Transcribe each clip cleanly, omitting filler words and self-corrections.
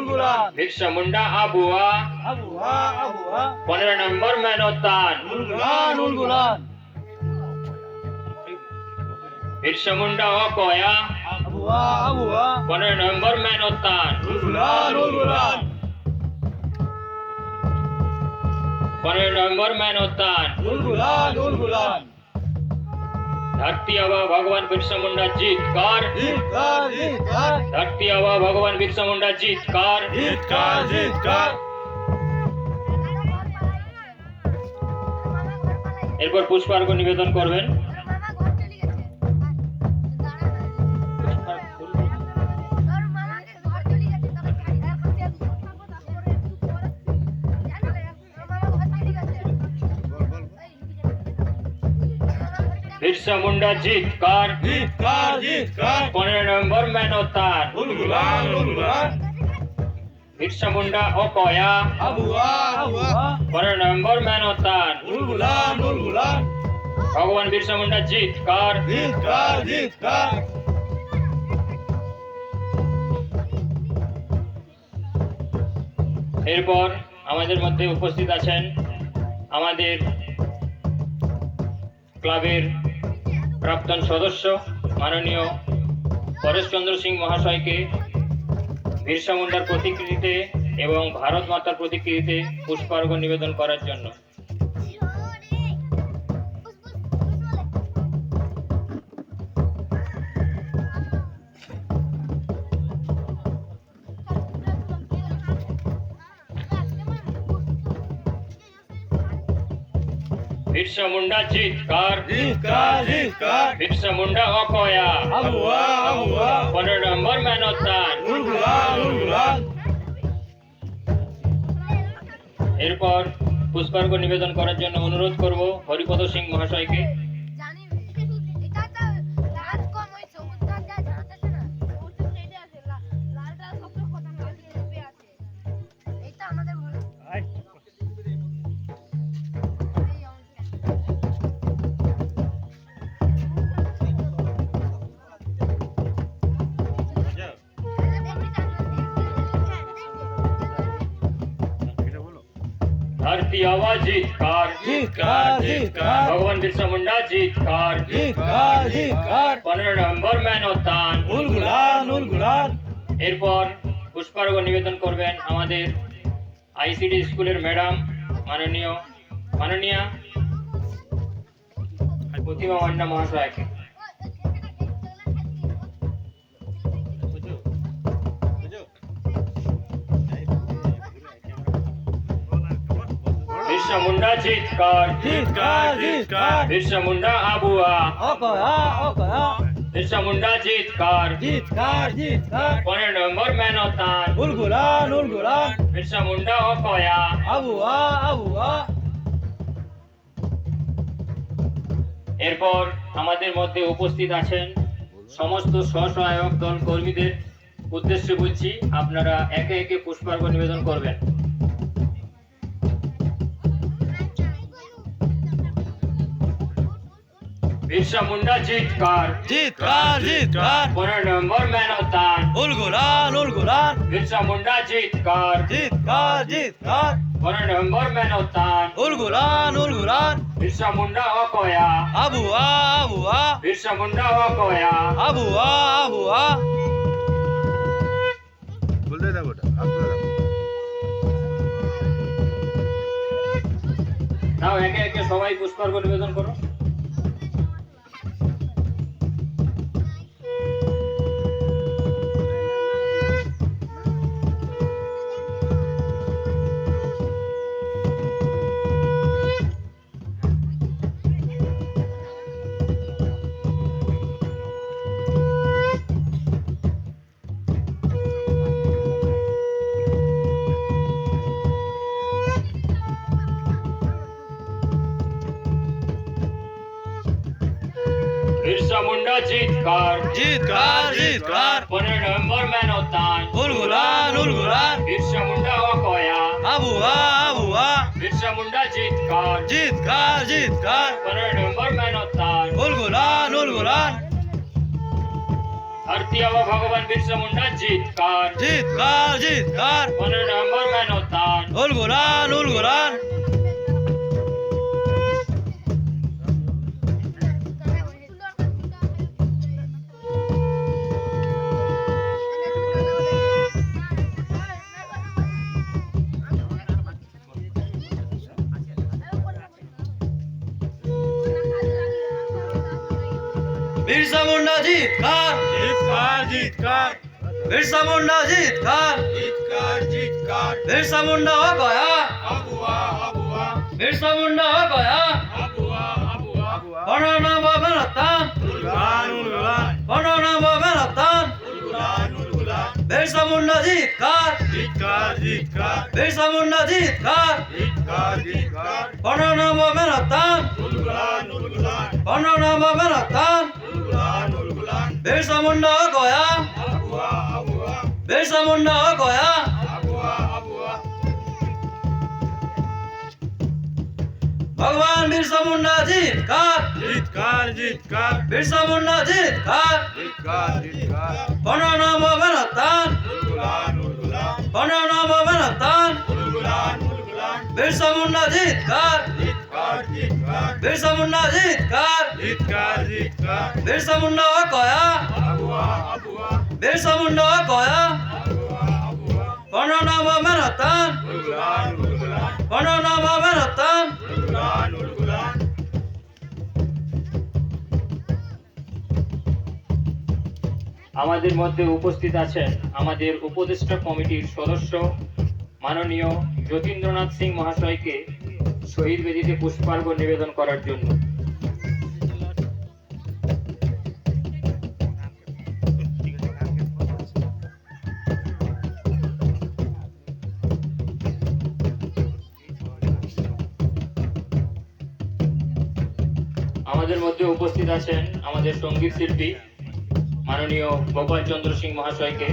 উলগুলান বিরসা মুন্ডা আবুয়া আবুয়া আবুয়া 15 নম্বর মেনতান উলগুলান উলগুলান বিরসা মুন্ডা অকয়া আবুয়া আবুয়া 15 নম্বর মেনতান উলগুলান উলগুলান 15 নম্বর মেনতান উলগুলান উলগুলান धरती आवा भगवान बिरसा मुंडा जीतकार জিতকার জিতকার धरती आवा भगवान बिरसा मुंडा जीतकार জিতকার জিতকার এরপর পুষ্পার্ঘ্য নিবেদন করবেন बिरसा मुंडा जीतकार জিতকার জিতকার 15 নম্বর মেনতান উলগুলান উলগুলান बिरसा मुंडा অকয়া আবুয়া আবুয়া 15 নম্বর মেনতান উলগুলান উলগুলান भगवान बिरसा मुंडा जीतकार জিতকার জিতকার এরপর আমাদের মধ্যে উপস্থিত আছেন আমাদের ক্লাবের প্রাক্তন সদস্য মাননীয় পরেশচন্দ্র সিং মহাশয়কে বিরসা মুন্ডার প্রতিকৃতিতে এবং ভারত মাতার প্রতিকৃতিতে পুষ্পার্ঘ্য নিবেদন করার জন্য बिरसा मुंडा जीतकार জিতকার জিতকার बिरसा मुंडा অকয়া আবুয়া আবুয়া 15 নম্বর মেনতান উলগুলান উলগুলান এরপর পুষ্পার্ঘ্য নিবেদন করার জন্য অনুরোধ করব হরিপদ সিং মহাশয়কে জানি এটা তো লাল কম ওই সবুজ গাছ যা ঝাঁটাছে না সবুজ সাইডে আছে লালটা সবচেয়ে খতরনাক রূপে আছে এটা আমাদের মনে এই धरती आवा जीतकार জিতকার জিতকার भगवान बिरसा मुंडा जीतकार জিতকার জিতকার 15 নম্বর মেনতান উলগুলান উলগুলান এরপর পুষ্পার্ঘ্য নিবেদন করবেন আমাদের আইসিডি স্কুলের ম্যাডাম মাননীয়া প্রতিমা মান্না মহাশয়কে बिरसा मुंडा जीतकार জিতকার জিতকার बिरसा मुंडा आबुआ অকয়া অকয়া बिरसा मुंडा जीतकार জিতকার জিতকার 15 নম্বর মেনতান উলগুলান উলগুলান बिरसा मुंडा অকয়া আবুয়া আবুয়া এরপর আমাদের মধ্যে উপস্থিত আছেন সমস্ত স্বসহায়ক দল কর্মীদের উদ্দেশ্যে বলছি আপনারা একে একে পুষ্পার্ঘ্য নিবেদন করবেন बिरसा मुंडा जीतकार জিতকার জিতকার 15 নম্বর মেনতান উলগুলান উলগুলান बिरसा मुंडा जीतकार জিতকার জিতকার 15 নম্বর মেনতান উলগুলান উলগুলান बिरसा मुंडा অকয়া আবুয়া আবুয়া बिरसा मुंडा অকয়া আবুয়া আবুয়া বলতে দাও ওটা আপনারা নাও একে একে সবাই পুষ্পার্ঘ্য নিবেদন করো बिरसा मुंडा जीतकार জিতকার জিতকার 15 নম্বর মেনতান উলগুলান উলগুলান बिरसा मुंडा অকয়া আবুয়া আবুয়া बिरसा मुंडा जीतकार জিতকার জিতকার 15 নম্বর মেনতান উলগুলান উলগুলান धरती आवा भगवान बिरसा मुंडा जीतकार जीतकार जीतकार 15 नवंबर मैनोतान उलगुलान उलगुलान बिरसा मुंडा जीतकार जीतकार जीतकार बिरसा मुंडा जीतकार जीतकार जीतकार बिरसा मुंडा हो गया अबुआ अबुआ बिरसा मुंडा हो गया अबुआ अबुआ अबुआ बनाना बाबनतान उलगुलान उलगुलान बनाना बाबनतान उलगुलान उलगुलान बिरसा मुंडा जीतकार जीतकार जीतकार बिरसा मुंडा जीतकार जीतकार जीतकार बनाना बाबनतान उलगुलान उलगुलान बनाना बाबनतान उलगुलान उलगुलान बिरसा मुंडा हो गया अबुआ अबुआ बिरसा मुंडा हो गया अबुआ अबुआ भगवान बिरसा मुंडा जीतकार जीतकार जीतकार बिरसा मुंडा जीतकार जीतकार जीतकार बनाना बाबनतान उलगुलान उलगुलान बनाना बाबनतान उलगुलान उलगुलान बिरसा मुंडा जीतकार जीतकार जीतकार बिरसा मुंडा जीतकार जीतकार जीतकार बिरसा मुंडा हो गया अबुआ अबुआ बिरसा मुंडा हो गया अबुआ अबुआ बनाना बाबनतान उलगुलान उलगुलान बनाना बाबनतान उलगुलान उलगुलान আমাদের মধ্যে উপস্থিত আছেন আমাদের উপদেষ্টা কমিটির সদস্য মাননীয় যতীন্দ্রনাথ সিং মহাশয়কে শহীদ বেদিতে পুষ্পার্ঘ্য নিবেদন করার জন্য। আমাদের মধ্যে উপস্থিত আছেন আমাদের সঙ্গীত শিল্পী মাননীয় গোপাল চন্দ্র সিং মহাশয়কে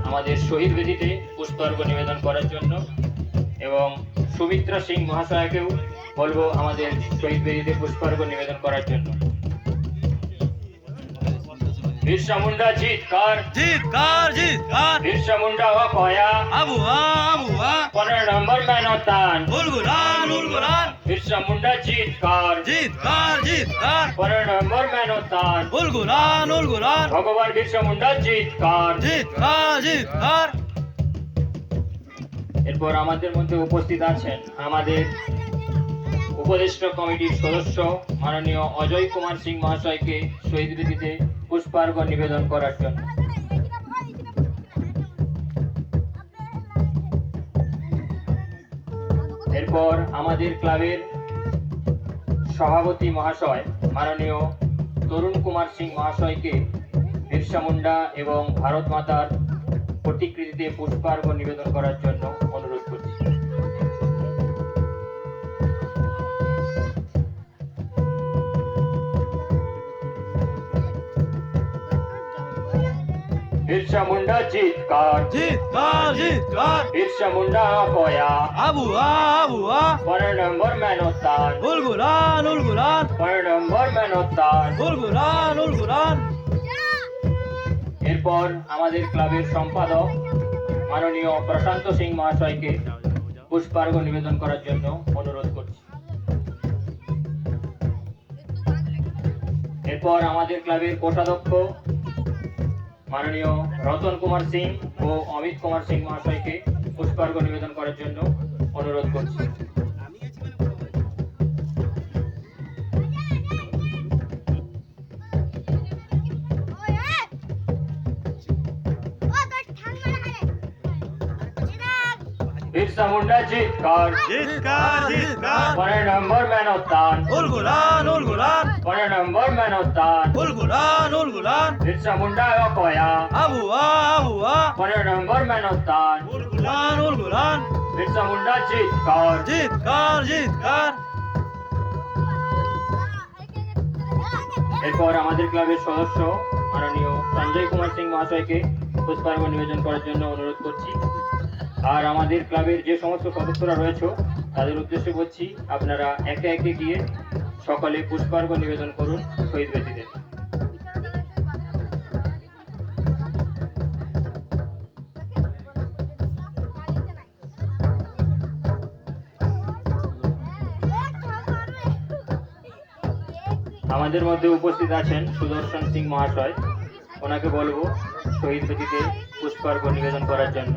আমাদের শহীদ বেদিতে পুষ্পার্ঘ্য নিবেদন করার জন্য, এবং সুমিত্রা সিং মহাশয়কেও বলবো আমাদের শহীদ বেদিতে পুষ্পার্ঘ্য নিবেদন করার জন্য। बिरसा मुंडा जीतकार जीतकार जीतकार बिरसा मुंडा हो गया अबुआ अबुआ 15 नवंबर मैनोतान उलगुलान उलगुलान बिरसा मुंडा जीतकार जीतकार जीतकार 15 नवंबर मैनोतान उलगुलान उलगुलान भगवान बिरसा मुंडा जीतकार। जीतकार जीतकार এরপর আমাদের মধ্যে উপস্থিত আছেন আমাদের উপদেষ্টা কমিটির সদস্য মাননীয় অজয় কুমার সিং মহাশয়কে শহীদ বেদিতে পুষ্পার্ঘ্য নিবেদন করার জন্য। এরপর আমাদের ক্লাবের সভাপতি মহাশয় মাননীয় তরুণ কুমার সিং মহাশয়কে বিরসা মুন্ডা এবং ভারত মাতার প্রতিকৃতিতে পুষ্পার্ঘ্য নিবেদন করার জন্য অনুরোধ করছি। बिरसा मुंडा जीतकार जीतकार जीतकार बिरसा मुंडा होया अबुआ अबुआ 15 नवंबर मैनोतान उलगुलान उलगुलान 15 नवंबर मैनोतान। उलगुलान उलगुलान এরপর আমাদের ক্লাবের সম্পাদক মাননীয় প্রশান্ত সিং মহাশয়কে পুষ্পার্ঘ্য নিবেদন করার জন্য অনুরোধ করছি। এরপর আমাদের ক্লাবের কোষাধ্যক্ষ মাননীয় রতন কুমার সিং ও অমিত কুমার সিং মহাশয়কে পুষ্পার্ঘ্য নিবেদন করার জন্য অনুরোধ করছি। बिरसा मुंडा जीतकार जीतकार जीतकार 15 नवंबर मैनोतान उलगुलान उलगुलान 15 नवंबर मैनोतान उलगुलान उलगुलान बिरसा मुंडा होया अबुआ अबुआ 15 नवंबर मैनोतान उलगुलान उलगुलान बिरसा मुंडा जीतकार। जीतकार जीतकार এরপর আমাদের ক্লাবের সদস্য মাননীয় সঞ্জয় কুমার সিং মহাশয়কে পুষ্পার্ঘ্য নিবেদন করার জন্য অনুরোধ করছি। আর আমাদের ক্লাবের যে সমস্ত সদস্যরা রয়েছে তাদের উদ্দেশ্যে বলছি, আপনারা একে একে গিয়ে সকালে পুষ্পার্ঘ্য নিবেদন করুন শহীদ বেদিতে। আমাদের মধ্যে উপস্থিত আছেন সুদর্শন সিং মহাশয়, ওনাকে বলবো শহীদ বেদিতে পুষ্পার্ঘ নিবেদন করার জন্য।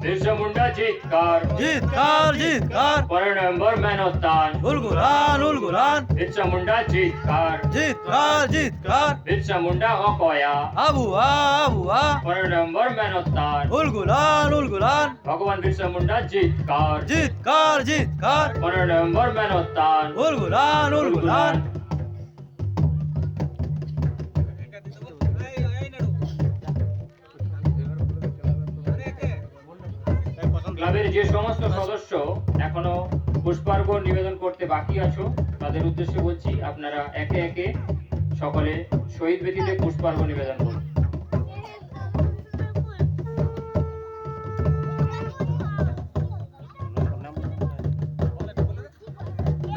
बिरसा मुंडा जीतकार, जीतकार जीतकार परनंबर मैनोतान, उलगुलान उलगुलान बिरसा मुंडा जीतकार, जीतकार जीतकार बिरसा मुंडा अकोया, आबुआ आबुआ परनंबर मैनोतान, उलगुलान उलगुलान भगवान बिरसा मुंडा जीतकार, जीतकार जीतकार परनंबर मैनोतान, उलगुलान उलगुलान ক্লাবের যে সমস্ত সদস্য এখনো পুষ্পার্ঘ নিবেদন করতে বাকি আছো তাদের উদ্দেশ্যে বলছি, আপনারা একে একে সকলে শহীদ বেদিতে পুষ্পার্ঘ নিবেদন করুন।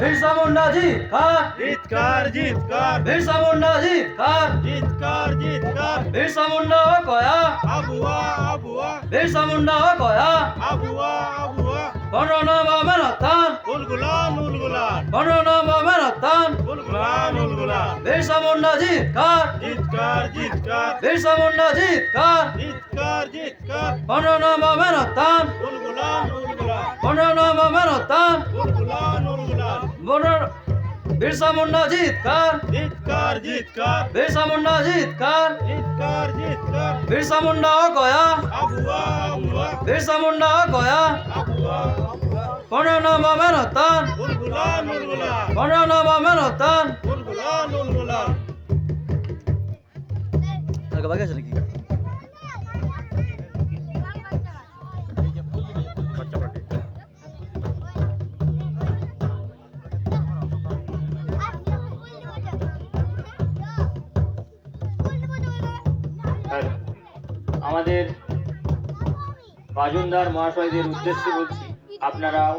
बिरसा मुंडा जीतकार जीतकार जीतकार बिरसा मुंडा जीतकार जीतकार जीतकार बिरसा मुंडा कोया अबुआ अबुआ बिरसा मुंडा कोया अबुआ अबुआ बनोनामा मेनतान उलगुलान उलगुलान बनोनामा मेनतान उलगुलान उलगुलान बिरसा मुंडा जीतकार जीतकार जीतकार बिरसा मुंडा जीतकार जीतकार जीतकार बनोनामा मेनतान उलगुलान उलगुलान बनोनामा मेनतान उलगुलान उलगुलान बिरसा मुंडा जीतकार जीतकार जीतकार बिरसा मुंडा जीतकार जीतकार जीतकार बिरसा मुंडा कोया अबुआ अबुआ बिरसा मुंडा कोया अबुआ अबुआ बनोनामा मेनतान उलगुलान उलगुलान बनोनामा मेनतान उलगुलान उलगुलान আগে বাকি আছে নাকি আর আমাদের বাজনদার মহাশয়দের উদ্দেশ্যে বলছি, আপনারাও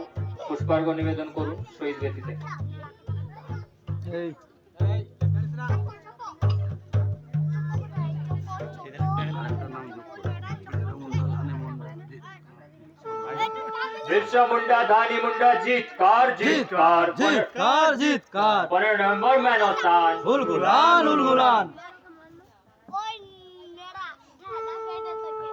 পুষ্পার্ঘ নিবেদন করুন শহীদ বেদিতে। এই बिरसा मुंडा धानी मुंडा जीतकार जीतकार, जीतकार जीतकार परनंबर मैनोतान, उलगुलान उलगुलान ওই নেড়া ঢালা ফেটে থাকে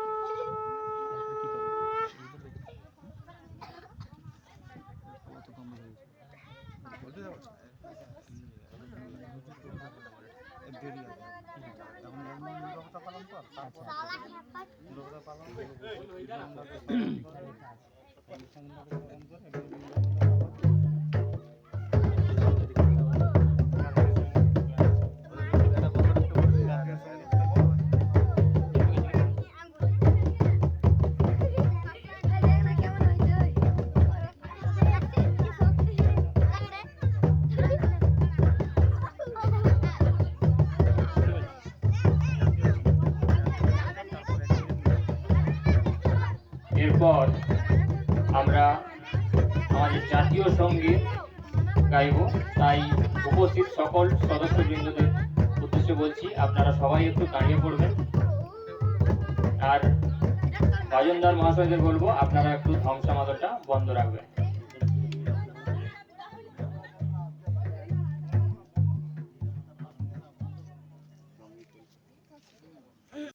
এরপর আমরা আমাদের জাতীয় সঙ্গীত গাইব, তাই উপস্থিত সকল সদস্যবৃন্দদের উদ্দেশ্যে বলছি, আপনারা সবাই একটু দাঁড়িয়ে পড়বেন। আর বাজনদার মহাশয়দের বলবো আপনারা একটু ধ্বংসামাদলটা বন্ধ রাখবেন।